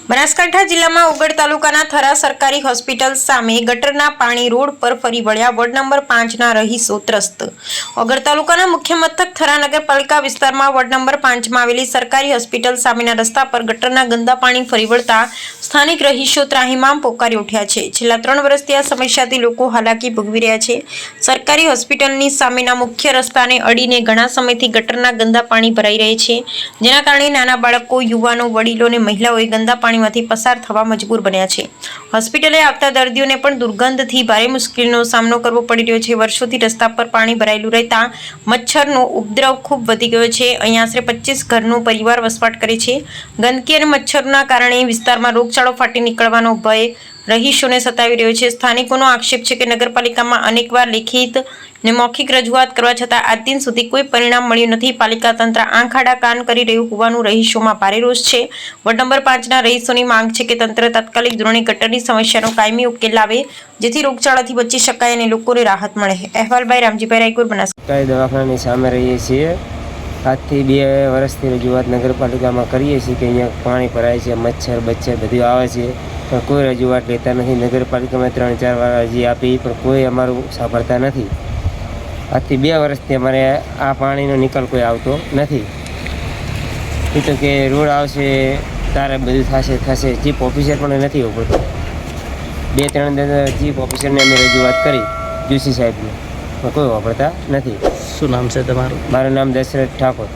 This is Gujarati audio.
બનાસકાંઠા જિલ્લામાં ઓગળ તાલુકાના થરા સરકારી હોસ્પિટલ સામે ગટરના પાણી રોડ પર ફરી વળ્યા વોર્ડ નંબર 5ના રહીશો ત્રસ્ત। ઓગળ તાલુકાના મુખ્ય મથક થરા નગરપાલિકા વિસ્તારમાં વોર્ડ નંબર 5માં આવેલી સરકારી હોસ્પિટલ સામેના રસ્તા પર ગટરના ગંદા પાણી ફરી વળતા સ્થાનિક રહીશો ત્રાહિમામ પોકારી ઉઠ્યા છે। છેલ્લા 3 વર્ષથી આ સમસ્યાથી લોકો હાલાકી ભોગવી રહ્યા છે। સરકારી હોસ્પિટલની સામેના મુખ્ય રસ્તાને અડીને ઘણા સમયથી ગટરના ગંદા પાણી ભરાઈ રહે છે, જેના કારણે નાના બાળકો, યુવાનો, વડીલો અને મહિલાઓએ ગંદા પાણીમાંથી પસાર થવા મજબૂર બન્યા છે। હોસ્પિટલે આવતા દર્દીઓને પણ દુર્ગંધથી ભારે મુશ્કેલીનો સામનો કરવો પડી રહ્યો છે। વર્ષોથી રસ્તા પર પાણી ભરાયેલું રહેતા મચ્છરનો ઉપદ્રવ ખૂબ વધી ગયો છે। અહીં આશરે 25 ઘરનો પરિવાર વસવાટ કરે છે। ગંદકી અને મચ્છરના કારણે વિસ્તારમાં રોગચાળો ફાટી નીકળવાનો ભય રહીશોને સતાવી રહ્યો છે। સ્થાનિકોનો આક્ષેપ છે કે નગરપાલિકામાં અનેકવાર લેખિત ને મૌખિક રજૂઆત કરવા છતાં આજ દિન સુધી કોઈ પરિણામ મળ્યું નથી। પાલિકા તંત્ર આંખ આડા કાન કરી રહ્યું હોવાનું રહીશોમાં ભારે રોષ છે। વોર્ડ નંબર 5ના રહીશોની માંગ છે કે તંત્ર તાત્કાલિક ધોરણે ગટરની સમસ્યાનો કાયમી ઉકેલ લાવે, જેથી રોગચાળાથી બચી શકાય અને લોકોને રાહત મળે। અહેવાલ બાય રામજીભાઈ રાયગુર, બનાસકાંઠા। દવાખાનાની સામે રહીએ છીએ। આજથી 2 વર્ષથી રજૂઆત નગરપાલિકામાં કરીએ છીએ કે અહીંયા પાણી ભરાય છે, મચ્છર બધું આવે છે, પણ કોઈ રજૂઆત લેતા નથી। નગરપાલિકામાં 3-4 વાર અરજી આપી પણ કોઈ અમારું સાંભળતા નથી। આજથી 2 વર્ષથી અમારે આ પાણીનો નિકાલ કોઈ આવતો નથી। એ તો કે રોડ આવશે તારે બધું થશે। ચીફ ઓફિસર પણ નથી ઉભરતો। 2-3 ચીફ ઓફિસરને અમે રજૂઆત કરી, જોશી સાહેબને, પણ કોઈ વાપરતા નથી। શું નામ છે તમારું? મારું નામ દશરથ ઠાકોર।